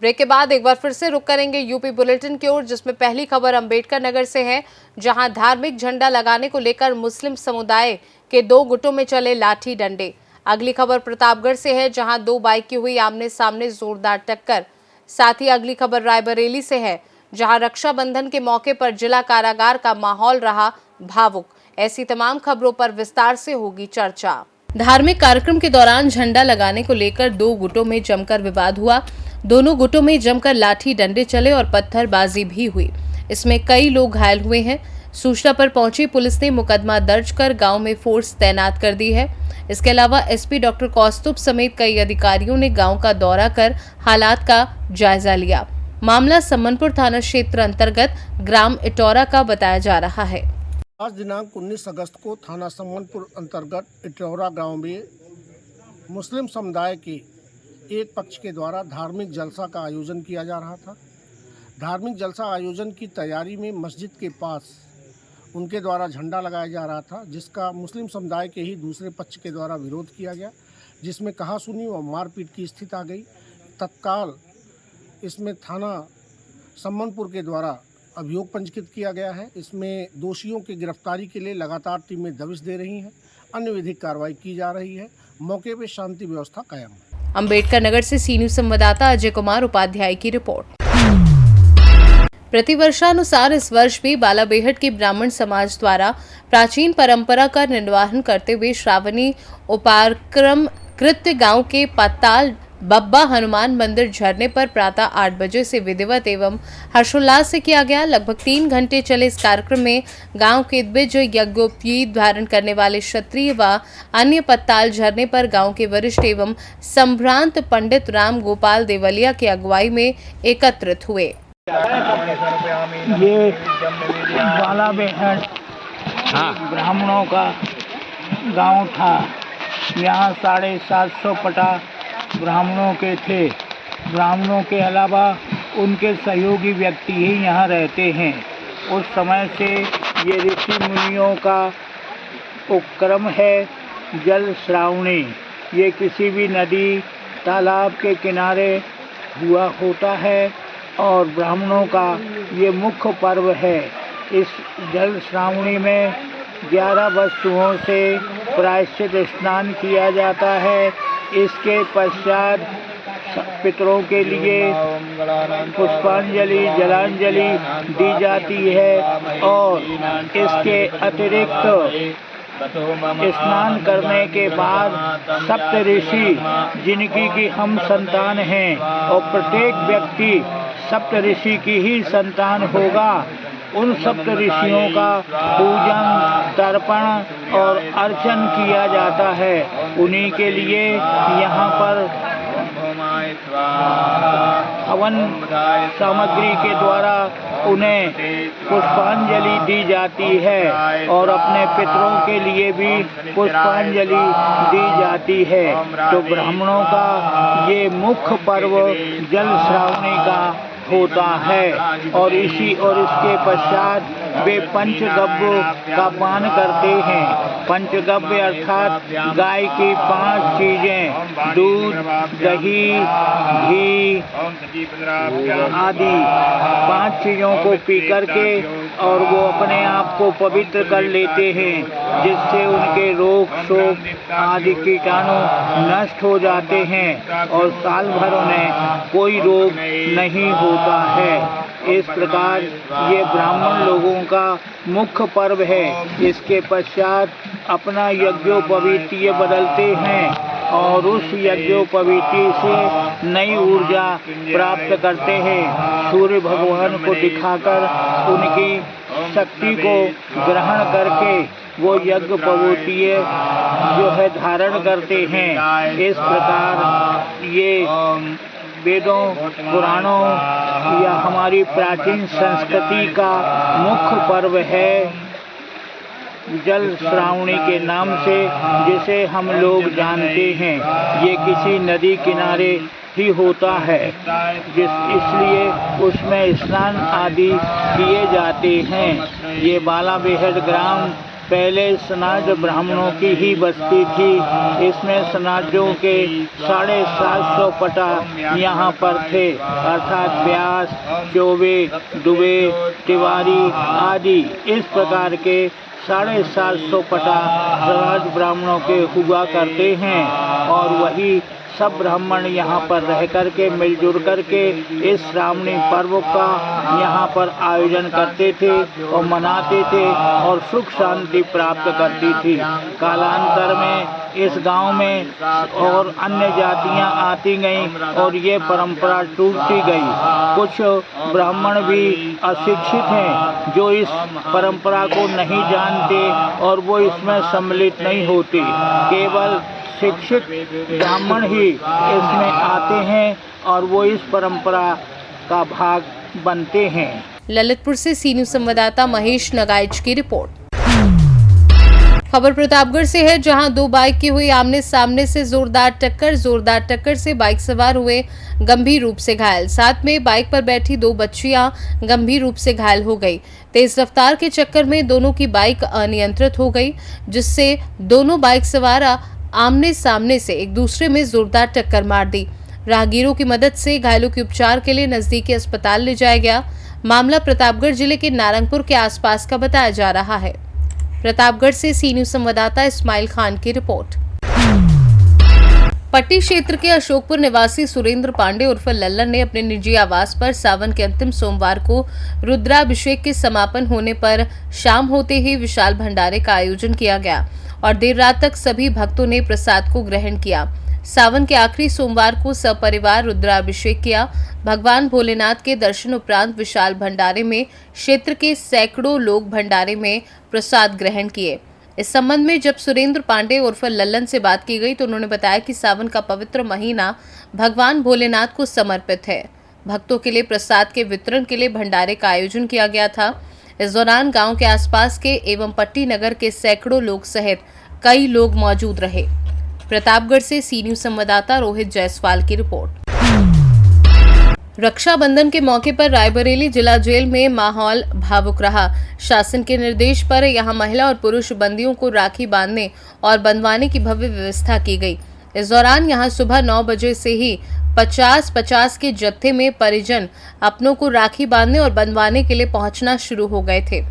Break के बाद एक बार फिर से रुक करेंगे यूपी बुलेटिन की ओर, जिसमें पहली खबर अंबेडकर नगर से है, जहां धार्मिक झंडा लगाने को लेकर मुस्लिम समुदाय के दो गुटों में चले लाठी डंडे। अगली खबर प्रतापगढ़ से है, जहां दो बाइक की हुई आमने सामने जोरदार टक्कर। साथ ही अगली खबर रायबरेली से है, जहां रक्षाबंधन के मौके पर जिला कारागार का माहौल रहा भावुक। ऐसी तमाम खबरों पर विस्तार से होगी चर्चा। धार्मिक कार्यक्रम के दौरान झंडा लगाने को लेकर दो गुटों में जमकर विवाद हुआ। दोनों गुटों में जमकर लाठी डंडे चले और पत्थरबाजी भी हुई। इसमें कई लोग घायल हुए हैं। सूचना पर पहुंची पुलिस ने मुकदमा दर्ज कर गांव में फोर्स तैनात कर दी है। इसके अलावा एसपी डॉक्टर कौस्तुभ समेत कई अधिकारियों ने गांव का दौरा कर हालात का जायजा लिया। मामला सम्मनपुर थाना क्षेत्र अंतर्गत ग्राम इटौरा का बताया जा रहा है। आज दिनांक 19 अगस्त को थाना सम्मनपुर अंतर्गत इटौरा गांव में मुस्लिम समुदाय के एक पक्ष के द्वारा धार्मिक जलसा का आयोजन किया जा रहा था। धार्मिक जलसा आयोजन की तैयारी में मस्जिद के पास उनके द्वारा झंडा लगाया जा रहा था, जिसका मुस्लिम समुदाय के ही दूसरे पक्ष के द्वारा विरोध किया गया, जिसमें कहासुनी व मारपीट की स्थिति आ गई। तत्काल इसमें थाना सम्मनपुर के द्वारा अभियोग पंजीकृत किया गया है। इसमें दोषियों की गिरफ्तारी के लिए लगातार टीमें दबिश दे रही हैं। अन्य विधिक कार्रवाई की जा रही है। मौके पर शांति व्यवस्था कायम है। अंबेडकर नगर से सी न्यूज संवाददाता अजय कुमार उपाध्याय की रिपोर्ट। प्रतिवर्षानुसार इस वर्ष भी बालाबेहट के ब्राह्मण समाज द्वारा प्राचीन परंपरा का निर्वहन करते हुए श्रावणी उपाक्रम कृत्य गांव के पत्ताल बब्बा हनुमान मंदिर झरने पर प्रातः 8 बजे से विधिवत एवं हर्षोल्लास से किया गया। लगभग 3 घंटे चले इस कार्यक्रम में गांव के द्विज यज्ञोपवीत धारण करने वाले क्षत्रिय व अन्य पत्ताल झरने पर गांव के वरिष्ठ एवं संभ्रांत पंडित राम गोपाल देवलिया की अगुवाई में एकत्रित हुए। ये बालाबेहट ब्राह्मणों का गांव था। यहाँ 750 पटा ब्राह्मणों के थे। ब्राह्मणों के अलावा उनके सहयोगी व्यक्ति ही यहाँ रहते हैं। उस समय से ये ऋषि मुनियों का उपक्रम है जल श्रावणी। ये किसी भी नदी तालाब के किनारे हुआ होता है और ब्राह्मणों का ये मुख्य पर्व है। इस जल श्रावणी में 11 वस्तुओं से प्रायश्चित स्नान किया जाता है। इसके पश्चात पितरों के लिए पुष्पांजलि जलांजलि दी जाती है और इसके अतिरिक्त स्नान करने के बाद सप्त ऋषि जिनकी की हम संतान हैं और प्रत्येक व्यक्ति सप्त ऋषि की ही संतान होगा, उन सप्त ऋषियों का पूजन तर्पण और अर्चन किया जाता है। उन्हीं के लिए यहाँ पर हवन सामग्री के द्वारा उन्हें पुष्पांजलि दी जाती है और अपने पितरों के लिए भी पुष्पांजलि दी जाती है। तो ब्राह्मणों का ये मुख्य पर्व जल श्रावणी का होता है और इसके पश्चात वे पंचगव्य का पान करते हैं। पंचगव्य अर्थात गाय की 5 चीजें, दूध, दही, घी आदि 5 चीज़ों को पी करके और वो अपने आप को पवित्र कर लेते हैं, जिससे उनके रोग शोक आदि कीटाणु नष्ट हो जाते हैं और साल भर उन्हें कोई रोग नहीं होता है। इस प्रकार ये ब्राह्मण लोगों का मुख्य पर्व है। इसके पश्चात अपना यज्ञोपवीत बदलते हैं और उस यज्ञोपवीत से नई ऊर्जा प्राप्त करते हैं। सूर्य भगवान को दिखाकर उनकी शक्ति को ग्रहण करके वो यज्ञोपवीत जो है धारण करते हैं। इस प्रकार ये वेदों पुराणों या हमारी प्राचीन संस्कृति का मुख्य पर्व है जल श्रावणी के नाम से, जिसे हम लोग जानते हैं। ये किसी नदी किनारे ही होता है, इसलिए उसमें स्नान आदि किए जाते हैं। ये बालाबेहट ग्राम पहले सनाज ब्राह्मणों की ही बस्ती थी। इसमें सनाजों के 750 पटा यहाँ पर थे, अर्थात व्यास, चौबे, दुबे, तिवारी आदि इस प्रकार के 750 पटा सनाज ब्राह्मणों के हुआ करते हैं। और वही सब ब्राह्मण यहाँ पर रह करके मिलजुल करके इस श्रावणी पर्व का यहाँ पर आयोजन करते थे और मनाते थे और सुख शांति प्राप्त करती थी। कालांतर में इस गांव में और अन्य जातियां आती गईं और ये परंपरा टूटती गई। कुछ ब्राह्मण भी अशिक्षित हैं जो इस परंपरा को नहीं जानते और वो इसमें सम्मिलित नहीं होते। केवल शिक्षित ब्राह्मण ही इसमें आते हैं और वो इस परंपरा का भाग बनते हैं। ललितपुर से सी न्यूज संवाददाता महेश नगाइच की रिपोर्ट। खबर प्रतापगढ़ से है, जहां दो बाइक की हुई आमने सामने से जोरदार टक्कर से बाइक सवार हुए गंभीर रूप से घायल। साथ में बाइक पर बैठी दो बच्चियां गंभीर रूप से घायल हो गई। तेज रफ्तार के चक्कर में दोनों की बाइक अनियंत्रित हो गई, जिससे दोनों बाइक सवार आमने सामने से एक दूसरे में जोरदार टक्कर मार दी। राहगीरों की मदद से घायलों के उपचार के लिए नजदीकी अस्पताल ले जाया गया। मामला प्रतापगढ़ जिले के नारंगपुर के आसपास का बताया जा रहा है। प्रतापगढ़ से सी न्यूज संवाददाता इस्माइल खान की रिपोर्ट। पट्टी क्षेत्र के अशोकपुर निवासी सुरेंद्र पांडे उर्फ लल्लन ने अपने निजी आवास पर सावन के अंतिम सोमवार को रुद्राभिषेक के समापन होने पर शाम होते ही विशाल भंडारे का आयोजन किया गया और देर रात तक सभी भक्तों ने प्रसाद को ग्रहण किया। सावन के आखिरी सोमवार को सपरिवार रुद्राभिषेक किया। भगवान भोलेनाथ के दर्शन उपरांत विशाल भंडारे में क्षेत्र के सैकड़ों लोग भंडारे में प्रसाद ग्रहण किए। इस संबंध में जब सुरेंद्र पांडे उर्फ लल्लन से बात की गई तो उन्होंने बताया कि सावन का पवित्र महीना भगवान भोलेनाथ को समर्पित है। भक्तों के लिए प्रसाद के वितरण के लिए भंडारे का आयोजन किया गया था। इस दौरान गांव के आसपास के एवं पट्टी नगर के सैकड़ों लोग सहित कई लोग मौजूद रहे। प्रतापगढ़ से सी न्यूज संवाददाता रोहित जायसवाल की रिपोर्ट। रक्षाबंधन के मौके पर रायबरेली जिला जेल में माहौल भावुक रहा। शासन के निर्देश पर यहां महिला और पुरुष बंदियों को राखी बांधने और बंधवाने की भव्य व्यवस्था की गई। इस दौरान यहां सुबह 9 बजे से ही 50-50 के जत्थे में परिजन अपनों को राखी बांधने और बंधवाने के लिए पहुंचना शुरू हो गए थे।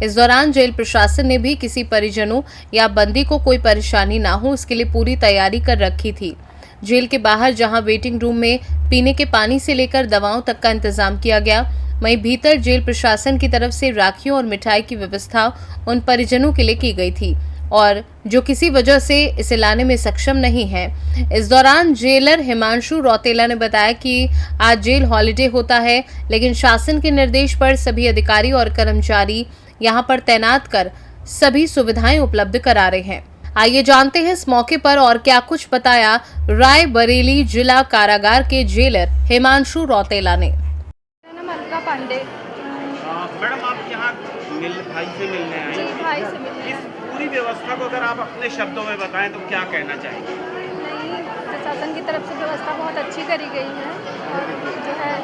इस दौरान जेल प्रशासन ने भी किसी परिजनों या बंदी को कोई परेशानी ना हो, इसके लिए पूरी तैयारी कर रखी थी। जेल के बाहर जहां वेटिंग रूम में पीने के पानी से लेकर दवाओं तक का इंतजाम किया गया, वहीं भीतर जेल प्रशासन की तरफ से राखियों और मिठाई की व्यवस्था उन परिजनों के लिए की गई थी और जो किसी वजह से इसे लाने में सक्षम नहीं है। इस दौरान जेलर हिमांशु रौतेला ने बताया कि आज जेल हॉलिडे होता है, लेकिन शासन के निर्देश पर सभी अधिकारी और कर्मचारी यहां पर तैनात कर सभी सुविधाएं उपलब्ध करा रहे हैं। आइए जानते हैं इस मौके पर और क्या कुछ बताया रायबरेली जिला कारागार के जेलर हिमांशु रौतेला ने। मेरा नाम अलका पांडे। मैडम, आप यहाँ भाई से मिलने आए जी, भाई से मिलने इस पूरी व्यवस्था को अगर आप अपने शब्दों में बताएं तो क्या कहना चाहेंगे? नहीं, प्रशासन की तरफ से व्यवस्था बहुत अच्छी करी गई है और जो है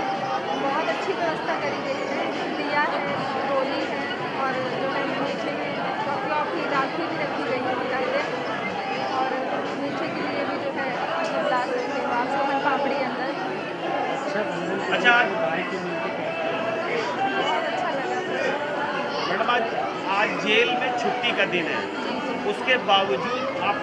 बहुत अच्छी व्यवस्था करी गई है। दिया है, गोली है और जो है मीठे में टॉफी राखी भी रखी गई है बकायदे और मीठे के लिए भी जो है गिलास रखे सोहन पापड़ी अंदर। अच्छा, बहुत अच्छा लगा मैडम, आज जेल में छुट्टी का दिन है, उसके बावजूद आप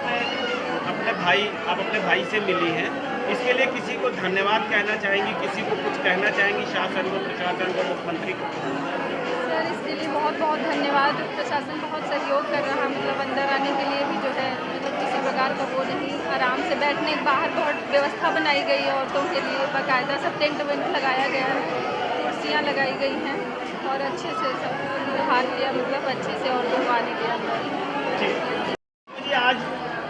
अपने भाई से मिली हैं। इसके लिए किसी को धन्यवाद कहना चाहेंगी, किसी को कुछ कहना चाहेंगी, शासन को, प्रशासन को, मुख्यमंत्री को? सर, इसके लिए बहुत बहुत धन्यवाद। प्रशासन बहुत सहयोग कर रहा है, मतलब अंदर आने के लिए भी जो है मतलब किसी प्रकार का वो नहीं, आराम से बैठने के बाहर बहुत व्यवस्था बनाई गई है औरतों के लिए, बाकायदा सब टेंट वेंट लगाया गया है, कुर्सियाँ लगाई गई हैं और अच्छे से सब हाल लिया, मतलब अच्छे से औरतों को आने के अंदर। आज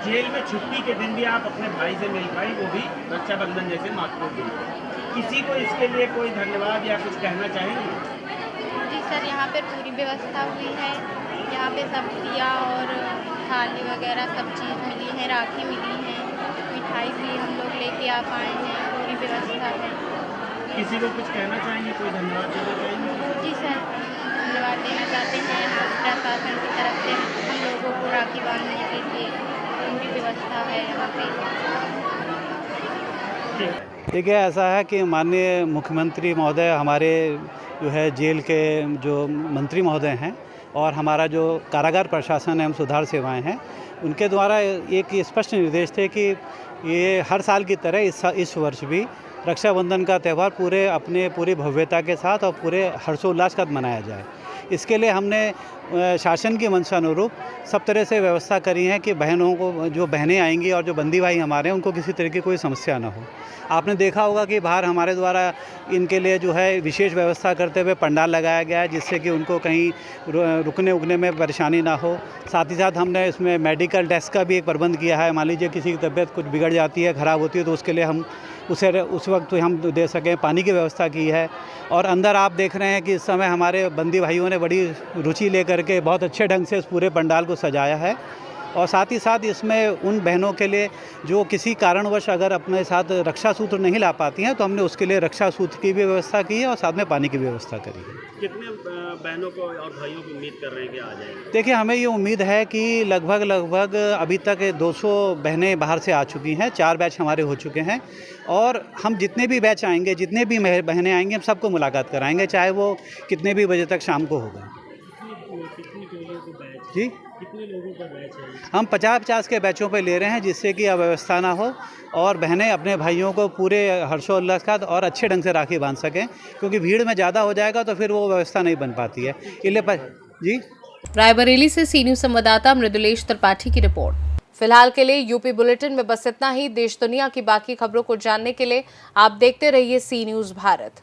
जेल में छुट्टी के दिन भी आप अपने भाई से मिल पाई, वो भी रक्षाबंधन जैसे महत्वपूर्ण दिन। किसी को इसके लिए कोई धन्यवाद या कुछ कहना चाहेंगे? जी सर, यहाँ पर पूरी व्यवस्था हुई है। यहाँ पे सब्जियाँ और थाली वगैरह सब चीज़ मिली है, राखी मिली है, मिठाई भी हम लोग लेके आ पाए हैं, पूरी व्यवस्था है। किसी को कुछ कहना चाहेंगे, कोई धन्यवाद देना चाहेंगे? जी सर, धन्यवाद देना चाहते हैं प्रशासन की तरफ से हम लोग राखी बांधने के लिए पूरी व्यवस्था है यहाँ पे। देखिए, ऐसा है कि माननीय मुख्यमंत्री महोदय हमारे जो है जेल के जो मंत्री महोदय हैं और हमारा जो कारागार प्रशासन एवं सुधार सेवाएं हैं, उनके द्वारा एक स्पष्ट निर्देश थे कि ये हर साल की तरह इस वर्ष भी रक्षाबंधन का त्यौहार पूरी भव्यता के साथ और पूरे हर्षोल्लास के साथ मनाया जाए। इसके लिए हमने शासन की मंशा अनुरूप सब तरह से व्यवस्था करी है कि बहनों को, जो बहनें आएंगी और जो बंदी भाई हमारे हैं, उनको किसी तरह की कोई समस्या ना हो। आपने देखा होगा कि बाहर हमारे द्वारा इनके लिए जो है विशेष व्यवस्था करते हुए पंडाल लगाया गया है, जिससे कि उनको कहीं रुकने उकने में परेशानी ना हो। साथ ही साथ हमने इसमें मेडिकल टेस्ट का भी एक प्रबंध किया है। मान लीजिए किसी की तबीयत कुछ बिगड़ जाती है, ख़राब होती है, तो उसके लिए हम उसे उस वक्त हम दे सकें। पानी की व्यवस्था की है और अंदर आप देख रहे हैं कि इस समय हमारे बंदी भाइयों ने बड़ी रुचि लेकर के बहुत अच्छे ढंग से इस पूरे पंडाल को सजाया है। और साथ ही साथ इसमें उन बहनों के लिए जो किसी कारणवश अगर अपने साथ रक्षा सूत्र नहीं ला पाती हैं, तो हमने उसके लिए रक्षा सूत्र की भी व्यवस्था की है और साथ में पानी की व्यवस्था करी है। कितने बहनों को और भाइयों की उम्मीद कर रहे हैं कि आ जाएंगे? देखिए, हमें ये उम्मीद है कि लगभग अभी तक 200 बहनें बाहर से आ चुकी हैं। 4 बैच हमारे हो चुके हैं और हम जितने भी बैच आएंगे, जितने भी बहनें आएंगी, हम सबको मुलाकात कराएंगे, चाहे वो कितने भी बजे तक शाम को होगा। जी, कितने लोगों का बैच है? हम 50-50 के बैचों पे ले रहे हैं, जिससे कि अव्यवस्था ना हो और बहनें अपने भाइयों को पूरे हर्षोल्लास का और अच्छे ढंग से राखी बांध सकें, क्योंकि भीड़ में ज़्यादा हो जाएगा तो फिर वो व्यवस्था नहीं बन पाती है। जी, रायबरेली से सी न्यूज़ संवाददाता मृदुलेश त्रिपाठी की रिपोर्ट। फिलहाल के लिए यूपी बुलेटिन में बस इतना ही। देश दुनिया की बाकी खबरों को जानने के लिए आप देखते रहिए सी न्यूज़ भारत।